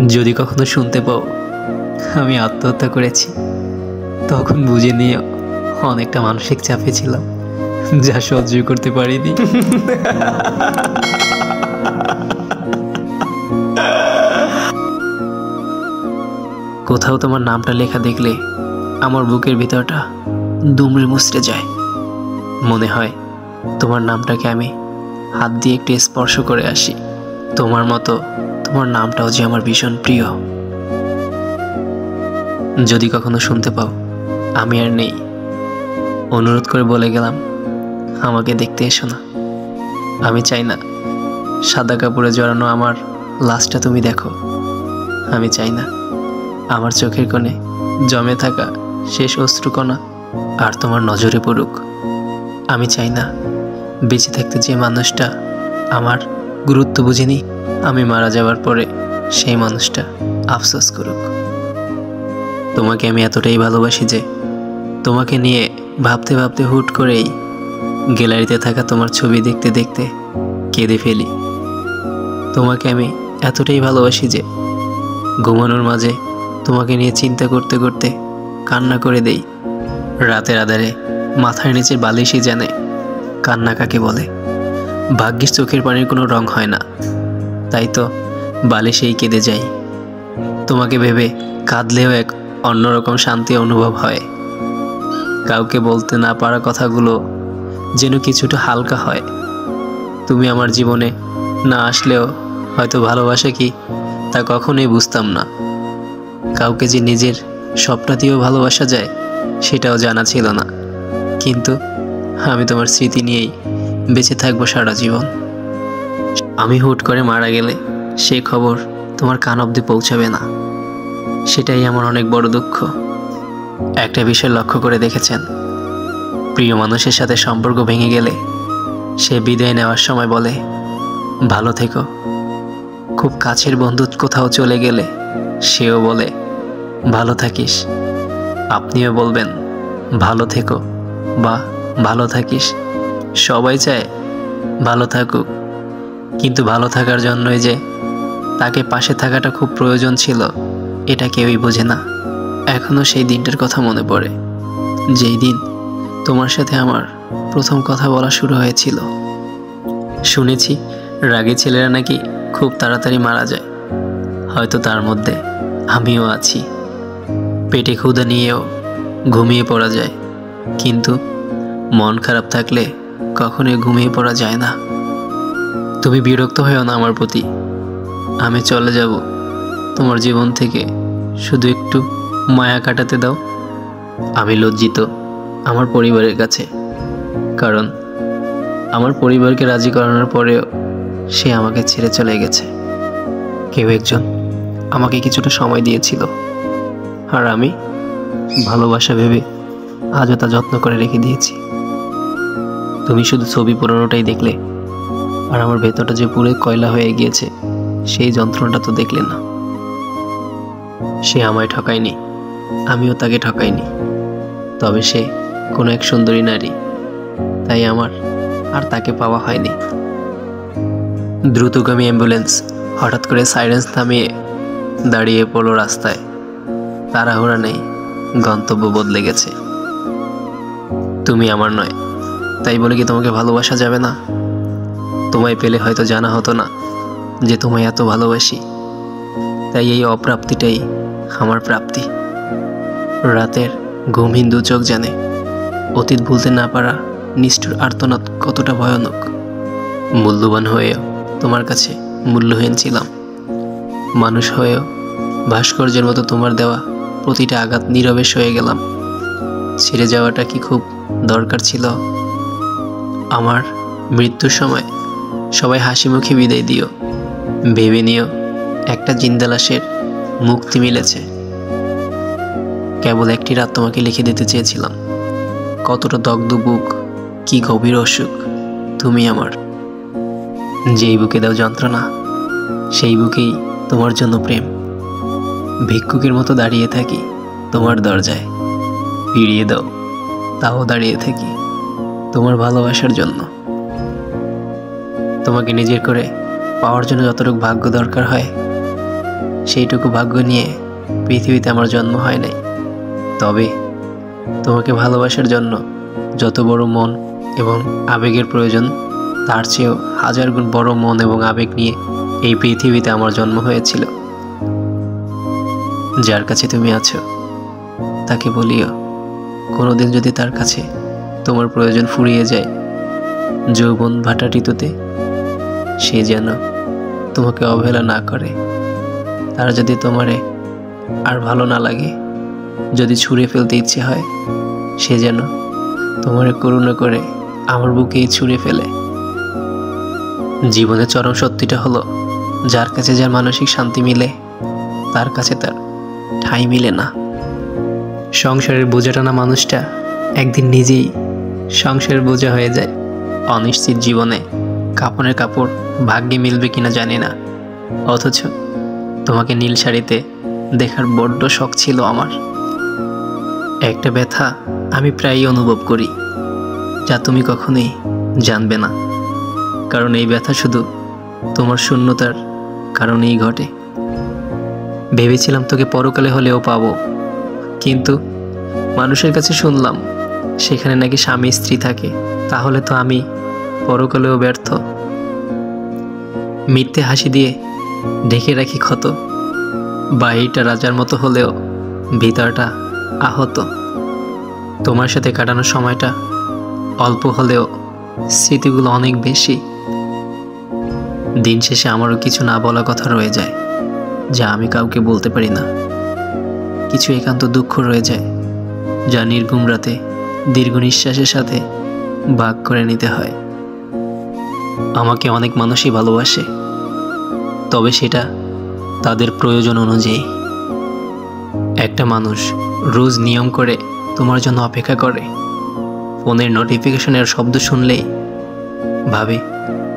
যদি কখনো শুনতে পাও আমি আত্মহত্যা করেছি, তখন বুঝে নিয়ে অনেকটা মানসিক চাপে ছিলাম, যা সহ্য করতে পারিনি। কোথাও তোমার নামটা লেখা দেখলে আমার বুকের ভিতরটা দুমড়ে মুচড়ে যায়। মনে হয় তোমার নামটাকে আমি হাত দিয়ে একটু স্পর্শ করে আসি। তোমার মতো তোমার নামটাও যে আমার ভীষণ প্রিয়। যদি কখনো শুনতে পাও আমি আর নেই, অনুরোধ করে বলে গেলাম আমাকে দেখতে এসো না। আমি চাই না সাদা কাপড়ে জড়ানো আমার লাশটা তুমি দেখো। আমি চাই না আমার চোখের কোণে জমে থাকা শেষ অশ্রুকণা আর তোমার নজরে পড়ুক। আমি চাই না বেঁচে থাকতে যে মানুষটা আমার গুরুত্ব বুঝেনি, আমি মারা যাওয়ার পরে সেই মানুষটা আফসোস করুক। তোমাকে আমি এতটাই ভালোবাসি যে তোমাকে নিয়ে ভাবতে ভাবতে হুট করেই গ্যালারিতে থাকা তোমার ছবি দেখতে দেখতে কেঁদে ফেলি। তোমাকে আমি এতটাই ভালোবাসি যে ঘুমানোর মাঝে তোমাকে নিয়ে চিন্তা করতে করতে কান্না করে দেই। রাতের আধারে মাথার নিচের বালিশই জানে কান্না কাকে বলে। ভাগ্যিস চোখের পানির কোনো রং হয় না, তাই তো বালিশেই কেঁদে যাই। তোমাকে ভেবে কাঁদলেও এক অন্যরকম শান্তি অনুভব হয়। কাউকে বলতে না পারা কথাগুলো যেন কিছুটা হালকা হয়। তুমি আমার জীবনে না আসলেও হয়তো ভালোবাসা কি তা কখনোই বুঝতাম না। কাউকে যে নিজের সবটা দিয়েও ভালোবাসা যায় সেটাও জানা ছিল না। কিন্তু আমি তোমার স্মৃতি নিয়েই বেঁচে থাকবো সারা জীবন। আমি হুট করে মারা গেলে সেই খবর তোমার কান অবধি পৌঁছাবে না, সেটাই আমার অনেক বড় দুঃখ। একটা বিষয় লক্ষ্য করে দেখেছেন, প্রিয় মানুষের সাথে সম্পর্ক ভেঙে গেলে সে বিদায় নেওয়ার সময় বলে ভালো থেকো। খুব কাছের বন্ধু কোথাও চলে গেলে সেও বলে ভালো থাকিস। আপনিও বলবেন ভালো থেকো বা ভালো থাকিস। সবাই চায় ভালো থাকুক, কিন্তু ভালো থাকার জন্যই যে তাকে পাশে থাকাটা খুব প্রয়োজন ছিল এটা কেউই বোঝে না। এখনও সেই দিনটার কথা মনে পড়ে, যেই দিন তোমার সাথে আমার প্রথম কথা বলা শুরু হয়েছিল। শুনেছি রাগী ছেলেরা নাকি খুব তাড়াতাড়ি মারা যায়, হয়তো তার মধ্যে আমিও আছি। পেটে ক্ষুধা নিয়েও ঘুমিয়ে পড়া যায়, কিন্তু মন খারাপ থাকলে কখনোই ঘুমিয়ে পড়া যায় না। তুমি বিরক্ত হয়েও না আমার প্রতি। আমি চলে যাব তোমার জীবন থেকে, শুধু একটু মায়া কাটাতে দাও। আমি লজ্জিত আমার পরিবারের কাছে, কারণ আমার পরিবারকে রাজি করানোর পরেও সে আমাকে ছেড়ে চলে গেছে। কেউ একজন আমাকে কিছুটা সময় দিয়েছিল, আর আমি ভালোবাসা ভেবে আজও তা যত্ন করে রেখে দিয়েছি। তুমি শুধু ছবি পুরোনোটাই দেখলে, আর আমার ভেতরটা যে পুরো কয়লা হয়ে গিয়েছে সেই যন্ত্রণাটা তো দেখলে না। সে আমায় ঠকায়নি, আমিও তাকে ঠকাইনি, তবে সে কোনো এক সুন্দরী নারী, তাই আমার আর তাকে পাওয়া হয়নি। দ্রুতগামী অ্যাম্বুলেন্স হঠাৎ করে সাইরেন্স থামিয়ে দাঁড়িয়ে পড়লো রাস্তায়। তাড়াহুড়া নেই, গন্তব্য বদলে গেছে। তুমি আমার নয়, তাই বলে কি তোমাকে ভালোবাসা যাবে না? তোমায় পেলে হয়তো জানা হতো না যে তোমায় এত ভালোবাসি, তাই এই অপ্রাপ্তিটাই আমার প্রাপ্তি। রাতের ঘুমহীন দু চোখ জানে অতীত ভুলতে না পারা নিষ্ঠুর আর্তনাদ কতটা ভয়ানক। মূল্যবান হয়েও তোমার কাছে মূল্যহীন ছিলাম। মানুষ হয়েও ভাস্কর্যের মতো তোমার দেওয়া প্রতিটা আঘাত নীরবে সয়ে গেলাম। ছেড়ে যাওয়াটা কি খুব দরকার ছিল? আমার মৃত্যুর সময় সবাই হাসি মুখে বিদায় দিও, ভেবে নিও একটা জিন্দা লাশের মুক্তি মিলেছে। কেবল একটি রাত তোমাকে লিখে দিতে চেয়েছিলাম, কতটা দগ্ধ বুক, কি গভীর অসুখ তুমি আমার। যেই বুকে দাও যন্ত্রণা, সেই বুকেই তোমার জন্য প্রেম। ভিক্ষুকের মতো দাঁড়িয়ে থাকি তোমার দরজায়, ফিরিয়ে দাও তাও দাঁড়িয়ে থাকি তোমার ভালোবাসার জন্য। তোমাকে নিজের করে পাওয়ার জন্য যতটুকু ভাগ্য দরকার হয় সেইটুকু ভাগ্য নিয়ে পৃথিবীতে আমার জন্ম হয় নাই। তবে তোমাকে ভালোবাসার জন্য যত বড় মন এবং আবেগের প্রয়োজন, তার চেয়েও হাজার গুণ বড় মন এবং আবেগ নিয়ে এই পৃথিবীতে আমার জন্ম হয়েছিল। যার কাছে তুমি আছো তাকে বলিও, কোনোদিন যদি তার কাছে তোমার প্রয়োজন ফুরিয়ে যায় যৌবন ভাটা ঋতুতে, সে যেন তোমাকে অবহেলা না করে। তার যদি তোমারে আর ভালো না লাগে, যদি ছুঁড়ে ফেলতে ইচ্ছে হয়, সে যেন তোমারে করুণা করে আমার বুকেই ছুঁড়ে ফেলে। জীবনের চরম সত্যিটা হলো, যার কাছে যার মানসিক শান্তি মিলে তার কাছে তার ঠাঁই মিলে না। সংসারের বোঝা টানা মানুষটা একদিন নিজেই সংসারের বোঝা হয়ে যায়। অনিশ্চিত জীবনে কাপড়ের কাপড় ভাগ্যে মিলবে কিনা জানি না, অথচ তোমাকে নীল শাড়িতে দেখার বড্ড শখ ছিল আমার। একটা ব্যথা আমি প্রায়ই অনুভব করি, যা তুমি কখনোই জানবে না, কারণ এই ব্যথা শুধু তোমার শূন্যতার কারণেই ঘটে। ভেবেছিলাম তোকে পরকালে হলেও পাবো, কিন্তু মানুষের কাছে শুনলাম সেখানে নাকি স্বামী স্ত্রী থাকে। তাহলে তো আমি পরকালেও ব্যর্থ। মিথ্যে হাসি দিয়ে ঢেকে রাখি ক্ষত, বাহিরটা রাজার মতো হলেও ভিতরটা আহত। তোমার সাথে কাটানোর সময়টা অল্প হলেও স্মৃতিগুলো অনেক বেশি। দিন শেষে আমারও কিছু না বলা কথা রয়ে যায়, যা আমি কাউকে বলতে পারি না। কিছু একান্ত দুঃখ রয়ে যায়, যা নির্ঘুম রাতে দীর্ঘ নিঃশ্বাসের সাথে ভাগ করে নিতে হয়। আমাকে অনেক মানুষই ভালোবাসে, তবে সেটা তাদের প্রয়োজন অনুযায়ী। একটা মানুষ রোজ নিয়ম করে তোমার জন্য অপেক্ষা করে, ফোনের নোটিফিকেশনের শব্দ শুনলেই ভাবে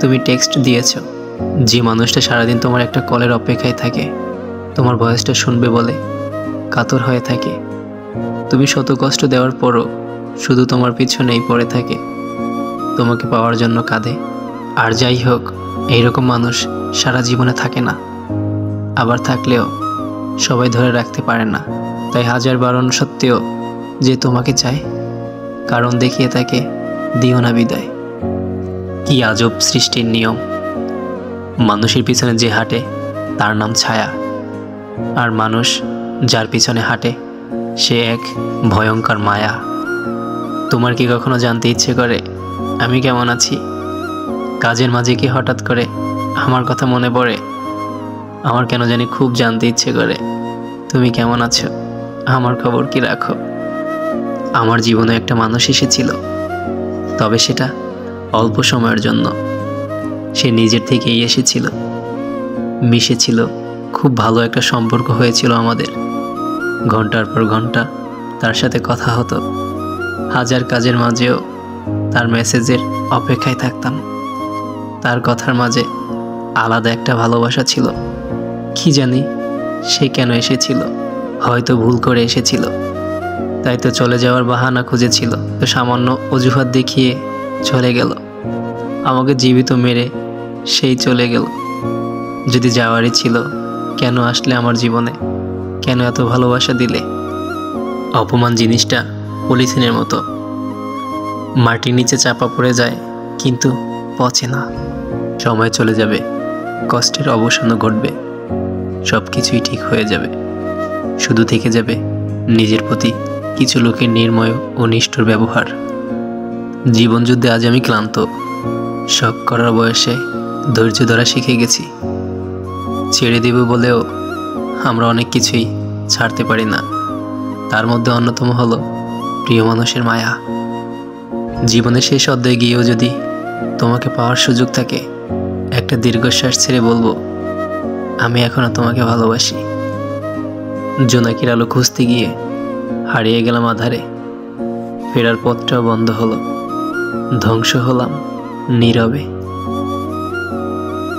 তুমি টেক্সট দিয়েছ। যে মানুষটা সারাদিন তোমার একটা কলের অপেক্ষায় থাকে, তোমার ভয়েসটা শুনবে বলে কাতর হয়ে থাকে। তুমি শত কষ্ট দেওয়ার পরও শুধু তোমার পিছনেই পড়ে থাকে, তোমাকে পাওয়ার জন্য কাঁদে। আর যাই হোক, এইরকম মানুষ সারা জীবনে থাকে না, আবার থাকলেও সবাই ধরে রাখতে পারে না। তাই হাজার বারণ সত্ত্বেও যে তোমাকে চায়, কারণ দেখিয়ে তাকে দিও না বিদায়। কি আজব সৃষ্টির নিয়ম! মানুষের পিছনে যে হাঁটে তার নাম ছায়া, আর মানুষ যার পিছনে হাঁটে সে এক ভয়ঙ্কর মায়া। তোমার কি কখনো জানতে ইচ্ছে করে আমি কেমন আছি? কাজের মাঝে কি হঠাৎ করে আমার কথা মনে পড়ে? আমার কেন জানি খুব জানতে ইচ্ছে করে তুমি কেমন আছো, আমার খবর কি রাখো। আমার জীবনে একটা মানুষ এসেছিল, তবে সেটা অল্প সময়ের জন্য। সে নিজের থেকেই এসেছিল, মিশেছিল, খুব ভালো একটা সম্পর্ক হয়েছিল আমাদের। ঘন্টার পর ঘন্টা তার সাথে কথা হতো, হাজার কাজের মাঝেও তার মেসেজের অপেক্ষায় থাকতাম। তার কথার মাঝে আলাদা একটা ভালোবাসা ছিল। কি জানি সে কেন এসেছিল, হয়তো ভুল করে এসেছিল, তাই তো চলে যাওয়ার বাহানা খুঁজেছিল, তো সামান্য অজুহাত দেখিয়ে চলে গেল। আমাকে জীবিত মেরে সেই চলে গেল। যদি যাওয়ারই ছিল, কেন আসলে আমার জীবনে, কেন এত ভালোবাসা দিলে? অপমান জিনিসটা পলিথিনের মতো, মাটির নিচে চাপা পড়ে যায় কিন্তু পচে না। সময় চলে যাবে, কষ্টের অবসানও ঘটবে, সব কিছুই ঠিক হয়ে যাবে। শুধু থেকে যাবে নিজের প্রতি কিছু লোকের নির্ময় ও নিষ্ঠুর ব্যবহার। জীবনযুদ্ধে আজ আমি ক্লান্ত। শখ করার বয়সে ধৈর্য ধরা শিখে গেছি। ছেড়ে দেব বলেও আমরা অনেক কিছুই ছাড়তে পারি না, তার মধ্যে অন্যতম হলো প্রিয় মানুষের মায়া। জীবনের শেষ অধ্যায়ে গিয়েও যদি তোমাকে পাওয়ার সুযোগ থাকে, একটা দীর্ঘশ্বাস ছেড়ে বলবো, আমি এখনো তোমাকে ভালোবাসি। জোনাকির আলো খুঁজতে গিয়ে হারিয়ে গেলাম আধারে, ফেরার পথটাও বন্ধ হলো, ধ্বংস হলাম নীরবে।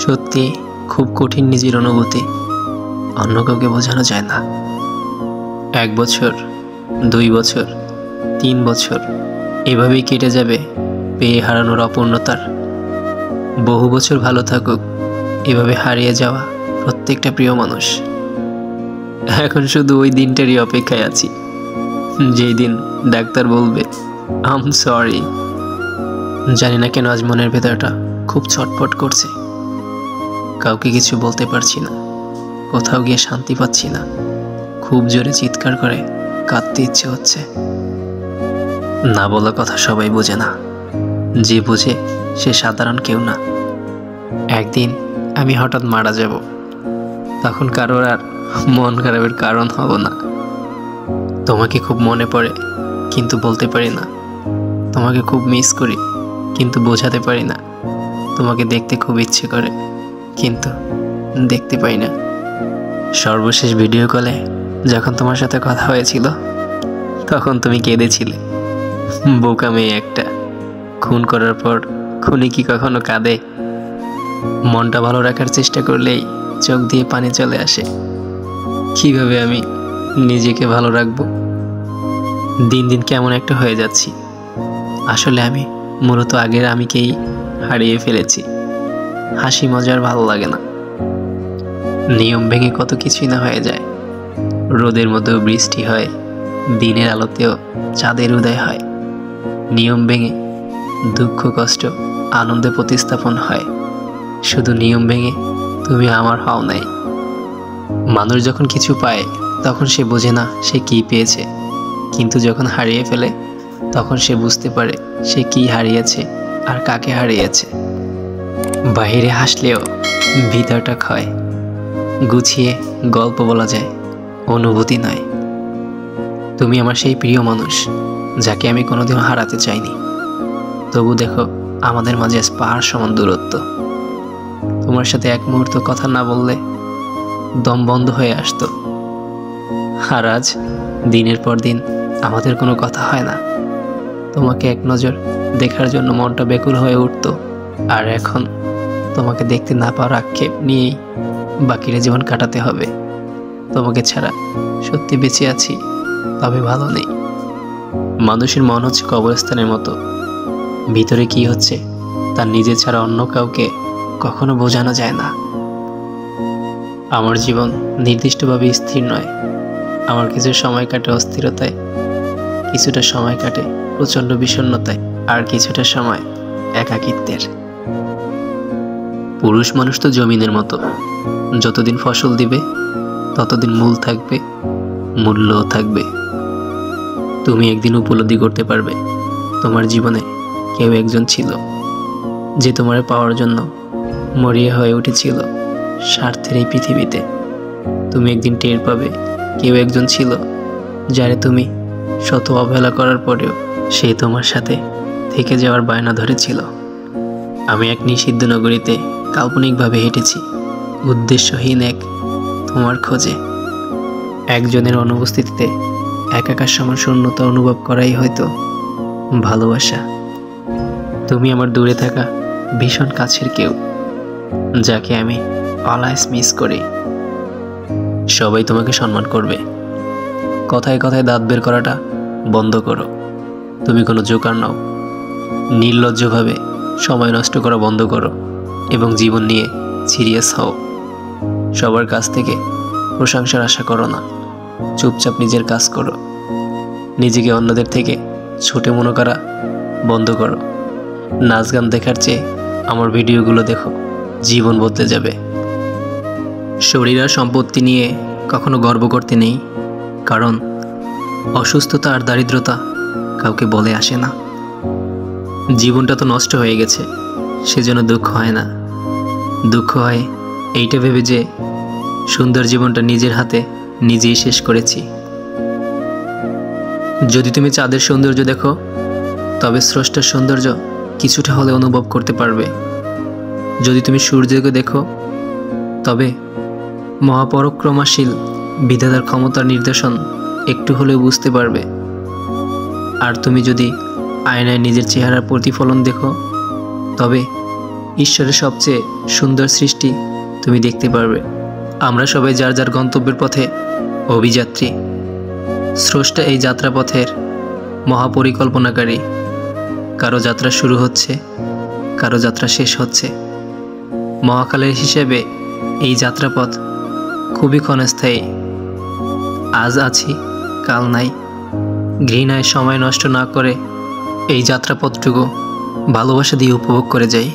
সত্যি খুব কঠিন নিজের অনুভূতি, অন্য কাউকে বোঝানো যায় না। 1 বছর, 2 বছর, 3 বছর এভাবেই কেটে যাবে পেয়ে হারানোর অপূর্ণতার। বহু বছর ভালো থাকুক এভাবে হারিয়ে যাওয়া প্রত্যেকটা প্রিয় মানুষ। এখন শুধু ওই দিনটারই অপেক্ষায় আছি, যেই দিন ডাক্তার বলবে আই এম সরি। জানি না কেন আজ মনের ভেতরটা খুব ছটফট করছে। কাউকে কিছু বলতে পারছি না, কোথাও গিয়ে শান্তি পাচ্ছি না। খুব জোরে চিৎকার করে কাঁদতে ইচ্ছে হচ্ছে। না বলা কথা সবাই বোঝে না, যে বোঝে সে সাধারণ কেউ না। একদিন আমি হঠাৎ মারা যাব, তখন কারোর আর মন খারাপের কারণ হব না। তোমাকে খুব মনে পড়ে কিন্তু বলতে পারি না। তোমাকে খুব মিস করি কিন্তু বোঝাতে পারি না। তোমাকে দেখতে খুব ইচ্ছে করে কিন্তু দেখতে পাই না। সর্বশেষ ভিডিও কলে যখন তোমার সাথে কথা হয়েছিল তখন তুমি কেঁদেছিলে। বোকা মেয়ে একটা। খুন করার পর খুনি কি কখনো কাঁদে? মনটা ভালো রাখার চেষ্টা করলেই চোখ দিয়ে পানি চলে আসে। কিভাবে আমি নিজেকে ভালো রাখবো? দিন দিন কেমন একটা হয়ে যাচ্ছি। আসলে আমি মূলত আগের আমিকেই হারিয়ে ফেলেছি। হাসি মজার ভালো লাগে না। নিয়ম ভেঙে কত কিছুই না হয়ে যায়। রোদের মধ্যেও বৃষ্টি হয়, দিনের আলোতেও চাঁদের উদয় হয়। নিয়ম ভেঙে দুঃখ কষ্ট আনন্দে প্রতিস্থাপন হয়। শুধু নিয়ম ভেঙে তুমি আমার হও নাই। মানুষ যখন কিছু পায় তখন সে বোঝে না সে কি পেয়েছে, কিন্তু যখন হারিয়ে ফেলে তখন সে বুঝতে পারে সে কি হারিয়েছে আর কাকে হারিয়েছে। বাহিরে হাসলেও ভিতরটা ক্ষয়। গুছিয়ে গল্প বলা যায়, অনুভূতি নয়। তুমি আমার সেই প্রিয় মানুষ যাকে আমি কোনোদিনও হারাতে চাইনি। তবু দেখো আমাদের মাঝে পাহাড় সমান দূরত্ব। তোমার সাথে এক মুহূর্ত কথা না বললে দম বন্ধ হয়ে আসতো। আর আজ দিনের পর দিন আমাদের কোনো কথা হয় না। তোমাকে এক নজর দেখার জন্য মনটা ব্যাকুল হয়ে উঠতো। আর এখন তোমাকে দেখতে না পাওয়ার আক্ষেপ নিয়েই বাকিরা জীবন কাটাতে হবে। তোমাকে ছাড়া সত্যি বেঁচে আছি, তবে ভালো নেই। মানুষের মন হচ্ছে কবরস্থানের মতো। ভিতরে কি হচ্ছে তার নিজে ছাড়া অন্য কাউকে কখনো বোঝানো যায় না। আমার জীবন নির্দিষ্টভাবে স্থির নয়। আমার কিছু সময় কাটে অস্থিরতায়, কিছুটা সময় কাটে প্রচণ্ড বিষণ্ণতায়, আর কিছুটা সময় একাকিত্বের। পুরুষ মানুষ তো জমিনের মতো, যতদিন ফসল দিবে ততদিন মূল থাকবে, মূল্যও থাকবে। তুমি একদিন উপলব্ধি করতে পারবে তোমার জীবনে কেউ একজন ছিল যে তোমার পাওয়ার জন্য মরিয়া হয়ে উঠেছিল স্বার্থের এই পৃথিবীতে। তুমি একদিন টের পাবে কেউ একজন ছিল যারে তুমি শত অবহেলা করার পরেও সে তোমার সাথে থেকে যাওয়ার বায়না ধরেছিল। আমি এক নিষিদ্ধ নগরীতে কাল্পনিকভাবে হেঁটেছি, উদ্দেশ্যহীন এক তোমার খোঁজে। একজনের অনুপস্থিতিতে একাকার সমান শূন্যতা অনুভব করাই হয়তো ভালোবাসা। তুমি আমার দূরে থাকা ভীষণ কাছের কেউ, যাকে আমি অলওয়েজ মিস করি। সবাই তোমাকে সম্মান করবে। কথায় কথায় দাঁত বের করাটা বন্ধ করো। তুমি কোনো জোকার নও। নির্লজ্জভাবে সময় নষ্ট করা বন্ধ করো এবং জীবন নিয়ে সিরিয়াস হও। সবার কাছ থেকে প্রশংসার আশা করো না। চুপচাপ নিজের কাজ করো। নিজেকে অন্যদের থেকে ছোট মনে করা বন্ধ করো। নাচ গান দেখার চেয়ে আমার ভিডিওগুলো দেখো, জীবন বদলে যাবে। শরীর আর সম্পত্তি নিয়ে কখনো গর্ব করতে নেই, কারণ অসুস্থতা আর দারিদ্রতা কাউকে বলে আসে না। জীবনটা তো নষ্ট হয়ে গেছে, সেজন্য দুঃখ হয় না। দুঃখ হয় এইটা ভেবে যে সুন্দর জীবনটা নিজের হাতে নিজেই শেষ করেছি। যদি তুমি চাঁদের সৌন্দর্য দেখো তবে স্রষ্টার সৌন্দর্য কিছুটা হলে অনুভব করতে পারবে। যদি তুমি সূর্যকে দেখো তবে মহাপরাক্রমশীল বিধাতার ক্ষমতার নির্দেশন একটু হলেও বুঝতে পারবে। আর তুমি যদি আয়নায় নিজের চেহারার প্রতিফলন দেখো তবে ঈশ্বরের সবচেয়ে সুন্দর সৃষ্টি তুমি দেখতে পারবে। আমরা সবাই যার যার গন্তব্যের পথে অভিযাত্রী। স্রষ্টা এই যাত্রাপথের মহাপরিকল্পনাকারী। কারো যাত্রা শুরু হচ্ছে, কারো যাত্রা শেষ হচ্ছে। মহাকালের হিসেবে এই যাত্রাপথ খুবই ক্ষণস্থায়ী। আজ আছি, কাল নাই। ঘৃণায় সময় নষ্ট না করে এই যাত্রাপথটুকু ভালোবাসা দিয়ে উপভোগ করে যাই।